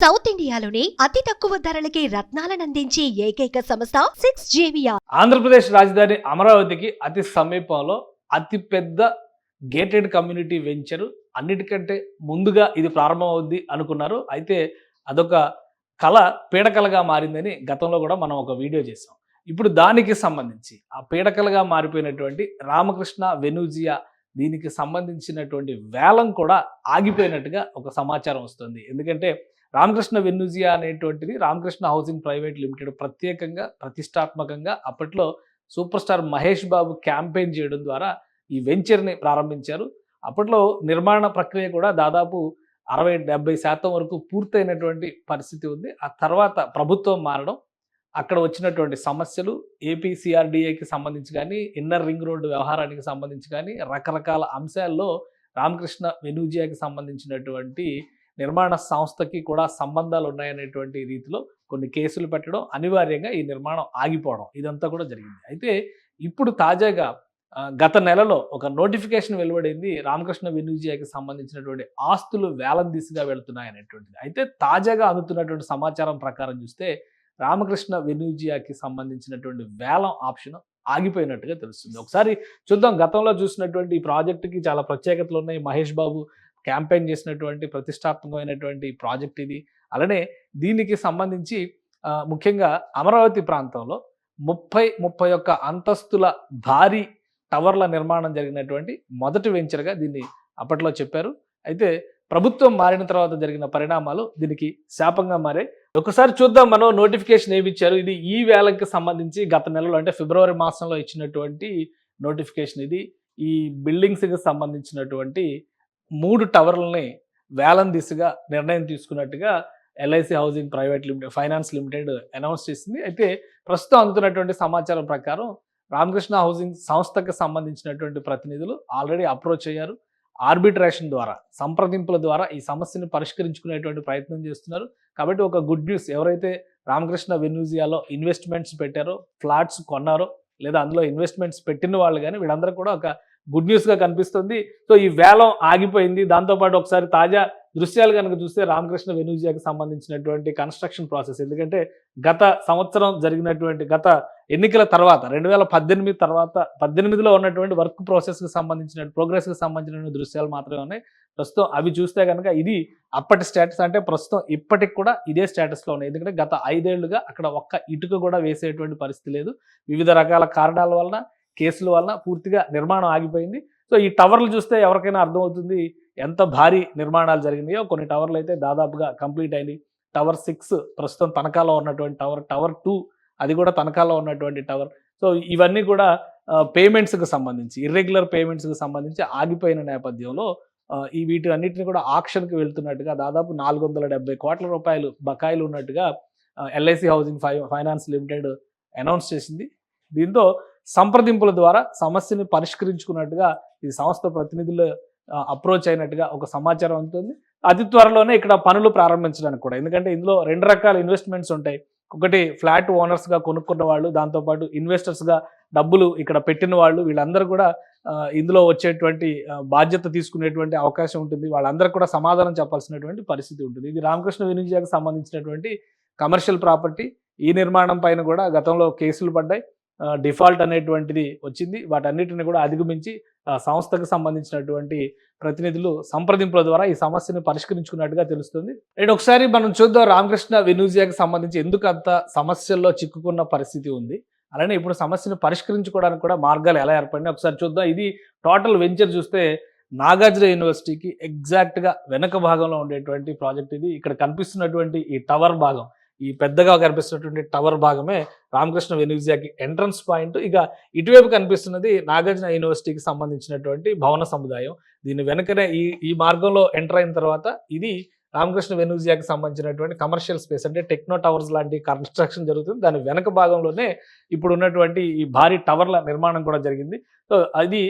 South ఇండియాలోని అతి తక్కువ ధరలకి రత్నాలనందించే ఏకైక సంస్థ 6JVR. ఆంధ్రప్రదేశ్ రాజధాని అమరావతికి అతి సమీపంలో అతి పెద్ద గేటెడ్ కమ్యూనిటీ వెంచర్ అన్నిటికంటే ముందుగా ఇది ప్రారంభమవుద్ది అనుకున్నారు. అయితే అదొక కళ పీడకలగా మారిందని గతంలో కూడా మనం ఒక వీడియో చేసాం. ఇప్పుడు దానికి సంబంధించి ఆ పీడకలగా మారిపోయినటువంటి రామకృష్ణ వెనూజియా దీనికి సంబంధించినటువంటి వేలం కూడా ఆగిపోయినట్టుగా ఒక సమాచారం వస్తుంది. ఎందుకంటే రామకృష్ణ వెనూజియా అనేటువంటిది రామకృష్ణ హౌసింగ్ ప్రైవేట్ లిమిటెడ్ ప్రత్యేకంగా ప్రతిష్టాత్మకంగా అప్పట్లో super star Mahesh Babu campaign చేయడం ద్వారా ఈ వెంచర్ని ప్రారంభించారు. అప్పట్లో నిర్మాణ ప్రక్రియ కూడా దాదాపు 60-70% వరకు పూర్తయినటువంటి పరిస్థితి ఉంది. ఆ తర్వాత ప్రభుత్వం మారడం, అక్కడ వచ్చినటువంటి సమస్యలు, ఏపీసీఆర్డీఏకి సంబంధించి కానీ, ఇన్నర్ రింగ్ రోడ్డు వ్యవహారానికి సంబంధించి కానీ రకరకాల అంశాల్లో రామకృష్ణ వెనూజియాకి సంబంధించినటువంటి నిర్మాణ సంస్థకి కూడా సంబంధాలు ఉన్నాయనేటువంటి రీతిలో కొన్ని కేసులు పెట్టడం, అనివార్యంగా ఈ నిర్మాణం ఆగిపోవడం ఇదంతా కూడా జరిగింది. అయితే ఇప్పుడు తాజాగా గత నెలలో ఒక నోటిఫికేషన్ వెలువడింది. రామకృష్ణ వెనూజియాకి సంబంధించినటువంటి ఆస్తులు వేలం దిశగా వెళుతున్నాయనేటువంటిది. అయితే తాజాగా అందుతున్నటువంటి సమాచారం ప్రకారం చూస్తే రామకృష్ణ వెనూజియాకి సంబంధించినటువంటి వేలం ఆప్షన్ ఆగిపోయినట్టుగా తెలుస్తుంది. ఒకసారి చూద్దాం. గతంలో చూసినటువంటి ఈ ప్రాజెక్టుకి చాలా ప్రత్యేకతలు ఉన్నాయి. మహేష్ బాబు క్యాంపెయిన్ చేసినటువంటి ప్రతిష్టాత్మకమైనటువంటి ప్రాజెక్ట్ ఇది. అలానే దీనికి సంబంధించి ముఖ్యంగా అమరావతి ప్రాంతంలో 31 అంతస్తుల భారీ టవర్ల నిర్మాణం జరిగినటువంటి మొదటి వెంచర్గా దీన్ని అప్పట్లో చెప్పారు. అయితే ప్రభుత్వం మారిన తర్వాత జరిగిన పరిణామాలు దీనికి శాపంగా మారాయి. ఒకసారి చూద్దాం మనం నోటిఫికేషన్ ఏమి ఇచ్చారు. ఇది ఈ వేలంకి సంబంధించి గత నెలలో అంటే ఫిబ్రవరి మాసంలో ఇచ్చినటువంటి నోటిఫికేషన్ ఇది. ఈ బిల్డింగ్స్కి సంబంధించినటువంటి 3 టవర్లని వేలం దిశగా నిర్ణయం తీసుకున్నట్టుగా LIC housing private limited finance limited announce చేసింది. అయితే ప్రస్తుతం అందుతున్నటువంటి సమాచారం ప్రకారం రామకృష్ణ హౌసింగ్ సంస్థకు సంబంధించినటువంటి ప్రతినిధులు ఆల్రెడీ అప్రోచ్ అయ్యారు. ఆర్బిట్రేషన్ ద్వారా, సంప్రదింపుల ద్వారా ఈ సమస్యను పరిష్కరించుకునేటువంటి ప్రయత్నం చేస్తున్నారు. కాబట్టి ఒక గుడ్ న్యూస్, ఎవరైతే రామకృష్ణ వెనూజియాలో ఇన్వెస్ట్మెంట్స్ పెట్టారో, ఫ్లాట్స్ కొన్నారో, లేదా అందులో ఇన్వెస్ట్మెంట్స్ పెట్టిన వాళ్ళు కానీ వీళ్ళందరూ కూడా ఒక గుడ్ న్యూస్గా కనిపిస్తుంది. సో ఈ వేలం ఆగిపోయింది. దాంతోపాటు ఒకసారి తాజా దృశ్యాలు కనుక చూస్తే రామకృష్ణ వెనూజియాకి సంబంధించినటువంటి కన్స్ట్రక్షన్ ప్రాసెస్, ఎందుకంటే గత సంవత్సరం జరిగినటువంటి గత ఎన్నికల తర్వాత 2018 తర్వాత 18లో ఉన్నటువంటి వర్క్ ప్రోగ్రెస్కి సంబంధించిన దృశ్యాలు మాత్రమే ఉన్నాయి. ప్రస్తుతం అవి చూస్తే కనుక ఇది అప్పటి స్టేటస్, అంటే ప్రస్తుతం ఇప్పటికి కూడా ఇదే స్టేటస్లో ఉన్నాయి. ఎందుకంటే గత 5 ఏళ్లుగా అక్కడ ఒక్క ఇటుక కూడా వేసేటువంటి పరిస్థితి లేదు. వివిధ రకాల కారణాల వలన, కేసుల వలన పూర్తిగా నిర్మాణం ఆగిపోయింది. సో ఈ టవర్లు చూస్తే ఎవరికైనా అర్థమవుతుంది ఎంత భారీ నిర్మాణాలు జరిగినాయో. కొన్ని టవర్లు అయితే దాదాపుగా కంప్లీట్ అయినాయి. టవర్ 6 ప్రస్తుతం తనఖాలో ఉన్నటువంటి టవర్, టవర్ 2 అది కూడా తనఖాలో ఉన్నటువంటి టవర్. సో ఇవన్నీ కూడా పేమెంట్స్కి సంబంధించి, ఇర్రెగ్యులర్ పేమెంట్స్కి సంబంధించి ఆగిపోయిన నేపథ్యంలో ఈ వీటి అన్నింటినీ కూడా ఆక్షన్కి వెళ్తున్నట్టుగా దాదాపు 470 కోట్ల రూపాయలు బకాయిలు ఉన్నట్టుగా LIC housing finance limited announce చేసింది. దీంతో సంప్రదింపుల ద్వారా సమస్యని పరిష్కరించుకున్నట్టుగా ఈ సంస్థ ప్రతినిధులు అప్రోచ్ అయినట్టుగా ఒక సమాచారం ఉంటుంది. అతి త్వరలోనే ఇక్కడ పనులు ప్రారంభించడానికి కూడా, ఎందుకంటే ఇందులో 2 రకాల ఇన్వెస్ట్మెంట్స్ ఉంటాయి. ఒకటి ఫ్లాట్ ఓనర్స్గా కొనుక్కున్న వాళ్ళు, దాంతోపాటు ఇన్వెస్టర్స్గా డబ్బులు ఇక్కడ పెట్టిన వాళ్ళు, వీళ్ళందరూ కూడా ఇందులో వచ్చేటువంటి బాధ్యత తీసుకునేటువంటి అవకాశం ఉంటుంది. వాళ్ళందరూ కూడా సమాధానం చెప్పాల్సినటువంటి పరిస్థితి ఉంటుంది. ఇది రామకృష్ణ వెనూజియాకి సంబంధించినటువంటి కమర్షియల్ ప్రాపర్టీ. ఈ నిర్మాణం పైన కూడా గతంలో కేసులు పడ్డాయి, డిఫాల్ట్ అనేటువంటిది వచ్చింది. వాటన్నిటిని కూడా అధిగమించి సంస్థకు సంబంధించినటువంటి ప్రతినిధులు సంప్రదింపుల ద్వారా ఈ సమస్యను పరిష్కరించుకున్నట్టుగా తెలుస్తుంది. అండ్ ఒకసారి మనం చూద్దాం రామకృష్ణ వెనూజియాకి సంబంధించి ఎందుకు అంత సమస్యల్లో చిక్కుకున్న పరిస్థితి ఉంది, అలానే ఇప్పుడు సమస్యను పరిష్కరించుకోవడానికి కూడా మార్గాలు ఎలా ఏర్పడినాయి ఒకసారి చూద్దాం. ఇది టోటల్ వెంచర్ చూస్తే నాగార్జున యూనివర్సిటీకి ఎగ్జాక్ట్గా వెనక భాగంలో ఉండేటువంటి ప్రాజెక్ట్ ఇది. ఇక్కడ కనిపిస్తున్నటువంటి ఈ టవర్ భాగం, ఈ పెద్దగా కనిపిస్తున్నటువంటి టవర్ భాగమే రామకృష్ణ వెనూజియాకి ఎంట్రన్స్ పాయింట్. ఇక ఇటువైపు కనిపిస్తున్నది నాగార్జున యూనివర్సిటీకి సంబంధించినటువంటి భవన సముదాయం. దీని వెనకనే ఈ మార్గంలో ఎంటర్ అయిన తర్వాత ఇది రామకృష్ణ వెనూజియాకి సంబంధించినటువంటి కమర్షియల్ స్పేస్, అంటే టెక్నో టవర్స్ లాంటి కన్స్ట్రక్షన్ జరుగుతుంది. దాని వెనక భాగంలోనే ఇప్పుడు ఉన్నటువంటి ఈ భారీ టవర్ల నిర్మాణం కూడా జరిగింది. సో అది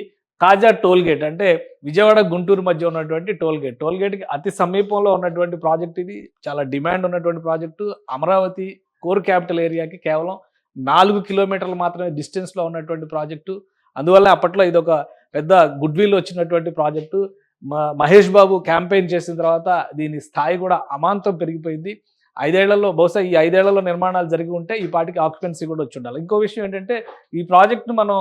తాజా టోల్ గేట్, అంటే విజయవాడ గుంటూరు మధ్య ఉన్నటువంటి టోల్ గేట్కి అతి సమీపంలో ఉన్నటువంటి ప్రాజెక్ట్ ఇది. చాలా డిమాండ్ ఉన్నటువంటి ప్రాజెక్టు. అమరావతి కోర్ క్యాపిటల్ ఏరియాకి కేవలం 4 కిలోమీటర్లు మాత్రమే డిస్టెన్స్లో ఉన్నటువంటి ప్రాజెక్టు. అందువల్ల అప్పట్లో ఇది ఒక పెద్ద గుడ్ విల్ వచ్చినటువంటి ప్రాజెక్టు. మహేష్ బాబు క్యాంపెయిన్ చేసిన తర్వాత దీని స్థాయి కూడా అమాంతం పెరిగిపోయింది. 5 ఏళ్లలో బహుశా ఈ 5 ఏళ్లలో నిర్మాణాలు జరిగి ఉంటే ఈ పాటికి ఆక్యుపెన్సీ కూడా వచ్చి ఉండాలి. ఇంకో విషయం ఏంటంటే ఈ ప్రాజెక్ట్‌ను మనం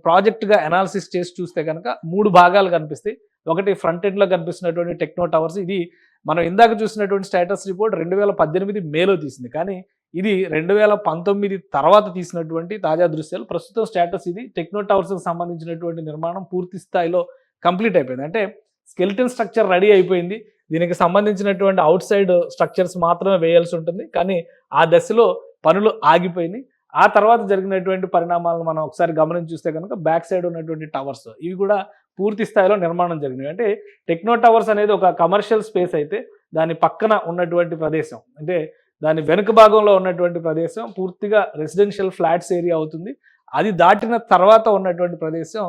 ప్రాజెక్ట్‌గా అనాలిసిస్ చేసి చూస్తే గనక 3 భాగాలు కనిపిస్తాయి. ఒకటి ఫ్రంట్ ఎండ్‌లో కనిపిస్తున్నటువంటి టెక్నో టవర్స్. ఇది మనం ఇందాక చూసినటువంటి స్టేటస్ రిపోర్ట్ 2018 మేలో తీసింది. కానీ ఇది 2019 తర్వాత తీసినటువంటి తాజా దృశ్యాలు. ప్రస్తుతం స్టేటస్ ఇది. టెక్నో టవర్స్‌కి సంబంధించినటువంటి నిర్మాణం పూర్తి స్థాయిలో కంప్లీట్ అయిపోయింది. అంటే స్కెలిటన్ స్ట్రక్చర్ రెడీ అయిపోయింది. దీనికి సంబంధించినటువంటి అవుట్ సైడ్ స్ట్రక్చర్స్ మాత్రమే వేయాల్సి ఉంటుంది. కానీ ఆ దశలో పనులు ఆగిపోయినాయి. ఆ తర్వాత జరిగినటువంటి పరిణామాలను మనం ఒకసారి గమనించి చూస్తే కనుక బ్యాక్ సైడ్ ఉన్నటువంటి టవర్స్ ఇవి కూడా పూర్తి స్థాయిలో నిర్మాణం జరిగినాయి. అంటే టెక్నో టవర్స్ అనేది ఒక కమర్షియల్ స్పేస్ అయితే దాని పక్కన ఉన్నటువంటి ప్రదేశం, అంటే దాని వెనుక భాగంలో ఉన్నటువంటి ప్రదేశం పూర్తిగా రెసిడెన్షియల్ ఫ్లాట్స్ ఏరియా అవుతుంది. అది దాటిన తర్వాత ఉన్నటువంటి ప్రదేశం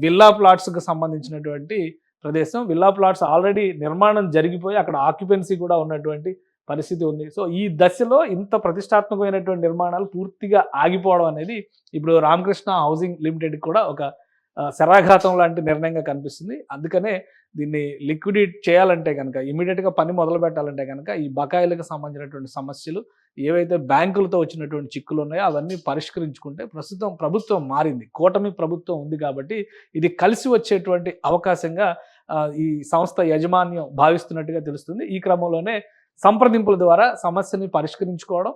విల్లా ప్లాట్స్కి సంబంధించినటువంటి ప్రదేశం. విల్లా ప్లాట్స్ ఆల్రెడీ నిర్మాణం జరిగిపోయి అక్కడ ఆక్యుపెన్సీ కూడా ఉన్నటువంటి పరిస్థితి ఉంది. సో ఈ దశలో ఇంత ప్రతిష్టాత్మకమైనటువంటి నిర్మాణాలు పూర్తిగా ఆగిపోవడం అనేది ఇప్పుడు రామకృష్ణ హౌసింగ్ లిమిటెడ్ కూడా ఒక శరాఘాతం లాంటి నిర్ణయంగా కనిపిస్తుంది. అందుకనే దీన్ని లిక్విడేట్ చేయాలంటే కనుక, ఇమీడియట్గా పని మొదలు పెట్టాలంటే కనుక ఈ బకాయిలకు సంబంధించినటువంటి సమస్యలు ఏవైతే బ్యాంకులతో వచ్చినటువంటి చిక్కులు ఉన్నాయో అవన్నీ పరిష్కరించుకుంటే, ప్రస్తుతం ప్రభుత్వం మారింది, కూటమి ప్రభుత్వం ఉంది కాబట్టి ఇది కలిసి వచ్చేటువంటి అవకాశంగా ఈ సంస్థ యాజమాన్యం భావిస్తున్నట్టుగా తెలుస్తుంది. ఈ క్రమంలోనే సంప్రదింపుల ద్వారా సమస్యని పరిష్కరించుకోవడం,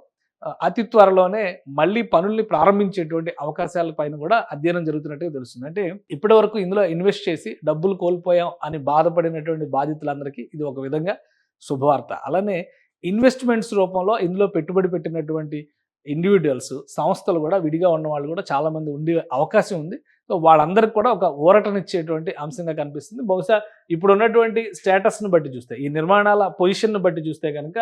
అతి త్వరలోనే మళ్ళీ పనుల్ని ప్రారంభించేటువంటి అవకాశాల పైన కూడా అధ్యయనం జరుగుతున్నట్టుగా తెలుస్తుంది. అంటే ఇప్పటి వరకు ఇందులో ఇన్వెస్ట్ చేసి డబ్బులు కోల్పోయాం అని బాధపడినటువంటి బాధితులందరికీ ఇది ఒక విధంగా శుభవార్త. అలానే ఇన్వెస్ట్మెంట్స్ రూపంలో ఇందులో పెట్టుబడి పెట్టినటువంటి ఇండివిజువల్స్, సంస్థలు కూడా విడిగా ఉన్న వాళ్ళు కూడా చాలామంది ఉండే అవకాశం ఉంది. సో వాళ్ళందరికీ కూడా ఒక ఊరటనిచ్చేటువంటి అంశంగా కనిపిస్తుంది. బహుశా ఇప్పుడు ఉన్నటువంటి స్టేటస్ను బట్టి చూస్తే, ఈ నిర్మాణాల పొజిషన్ను బట్టి చూస్తే కనుక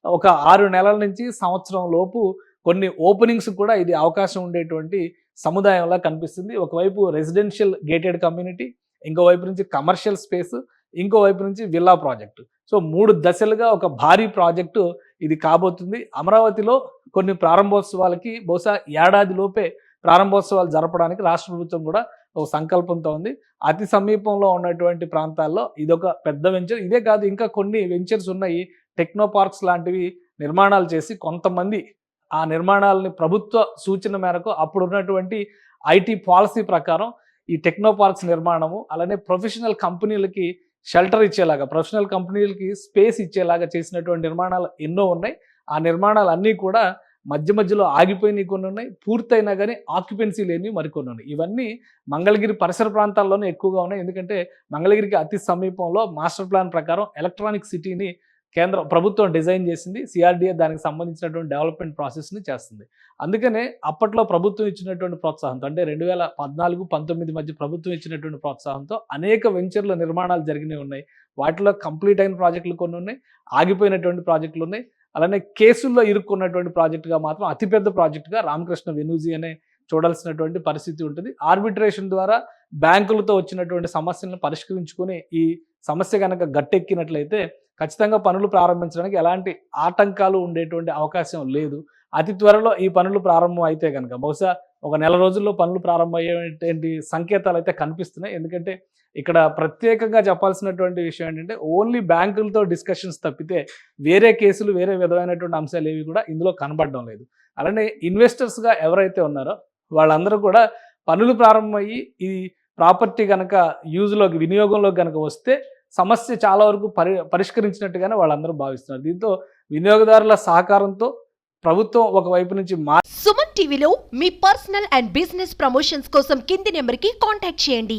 ఒక 6 నెలల నుంచి సంవత్సరం లోపు కొన్ని ఓపెనింగ్స్ కూడా ఇది అవకాశం ఉండేటువంటి సముదాయంలా కనిపిస్తుంది. ఒకవైపు రెసిడెన్షియల్ గేటెడ్ కమ్యూనిటీ, ఇంకోవైపు నుంచి కమర్షియల్ స్పేస్, ఇంకోవైపు నుంచి విల్లా ప్రాజెక్టు. సో 3 దశలుగా ఒక భారీ ప్రాజెక్టు ఇది కాబోతుంది. అమరావతిలో కొన్ని ప్రారంభోత్సవాలకి బహుశా ఏడాది లోపే ప్రారంభోత్సవాలు జరపడానికి రాష్ట్ర ప్రభుత్వం కూడా ఒక సంకల్పంతో ఉంది. అతి సమీపంలో ఉన్నటువంటి ప్రాంతాల్లో ఇదొక పెద్ద వెంచర్. ఇదే కాదు, ఇంకా కొన్ని వెంచర్స్ ఉన్నాయి. టెక్నో పార్క్స్ లాంటివి నిర్మాణాలు చేసి కొంతమంది ఆ నిర్మాణాలని ప్రభుత్వ సూచన మేరకు అప్పుడు ఉన్నటువంటి ఐటీ పాలసీ ప్రకారం ఈ టెక్నో పార్క్స్ నిర్మాణము, అలానే ప్రొఫెషనల్ కంపెనీలకి షెల్టర్ ఇచ్చేలాగా, ప్రొఫెషనల్ కంపెనీలకి స్పేస్ ఇచ్చేలాగా చేసినటువంటి నిర్మాణాలు ఎన్నో ఉన్నాయి. ఆ నిర్మాణాలు అన్నీ కూడా మధ్యలో ఆగిపోయినవి కొన్ని ఉన్నాయి, పూర్తయినా కానీ ఆక్యుపెన్సీ లేనివి మరికొన్ని ఉన్నాయి. ఇవన్నీ మంగళగిరి పరిసర ప్రాంతాల్లోనే ఎక్కువగా ఉన్నాయి. ఎందుకంటే మంగళగిరికి అతి సమీపంలో మాస్టర్ ప్లాన్ ప్రకారం ఎలక్ట్రానిక్ సిటీని కేంద్ర ప్రభుత్వం డిజైన్ చేసింది. సిఆర్డీఏ దానికి సంబంధించినటువంటి డెవలప్మెంట్ ప్రాసెస్ని చేస్తుంది. అందుకనే అప్పట్లో ప్రభుత్వం ఇచ్చినటువంటి ప్రోత్సాహంతో, అంటే 2014-19 మధ్య ప్రభుత్వం ఇచ్చినటువంటి ప్రోత్సాహంతో అనేక వెంచర్ల నిర్మాణాలు జరిగినవి ఉన్నాయి. వాటిలో కంప్లీట్ అయిన ప్రాజెక్టులు కొన్ని ఉన్నాయి, ఆగిపోయినటువంటి ప్రాజెక్టులు ఉన్నాయి. అలానే కేసుల్లో ఇరుక్కున్నటువంటి ప్రాజెక్టుగా మాత్రం అతిపెద్ద ప్రాజెక్టుగా రామకృష్ణ వెనూజీ అనే చూడాల్సినటువంటి పరిస్థితి ఉంటుంది. ఆర్బిట్రేషన్ ద్వారా బ్యాంకులతో వచ్చినటువంటి సమస్యలను పరిష్కరించుకొని ఈ సమస్య కనుక గట్టెక్కినట్లయితే ఖచ్చితంగా పనులు ప్రారంభించడానికి ఎలాంటి ఆటంకాలు ఉండేటువంటి అవకాశం లేదు. అతి త్వరలో ఈ పనులు ప్రారంభం అయితే కనుక బహుశా ఒక నెల రోజుల్లో పనులు ప్రారంభమయ్యేటువంటి సంకేతాలు అయితే కనిపిస్తున్నాయి. ఎందుకంటే ఇక్కడ ప్రత్యేకంగా చెప్పాల్సినటువంటి విషయం ఏంటంటే ఓన్లీ బ్యాంకులతో డిస్కషన్స్ తప్పితే వేరే కేసులు, వేరే విధమైనటువంటి అంశాలు ఏవి కూడా ఇందులో కనబడడం లేదు. అలానే ఇన్వెస్టర్స్గా ఎవరైతే ఉన్నారో వాళ్ళందరూ కూడా పనులు ప్రారంభమయ్యి ఈ ప్రాపర్టీ కనుక యూజ్లోకి, వినియోగంలోకి కనుక వస్తే సమస్య చాలా వరకు పరిష్కరించినట్టుగానే వాళ్ళందరూ భావిస్తున్నారు. దీంతో వినియోగదారుల సహకారంతో ప్రభుత్వం ఒకవైపు నుంచి సుమన్ టీవీలో మీ పర్సనల్ అండ్ బిజినెస్ ప్రమోషన్స్ కోసం కింది నెంబర్కి కాంటాక్ట్ చేయండి.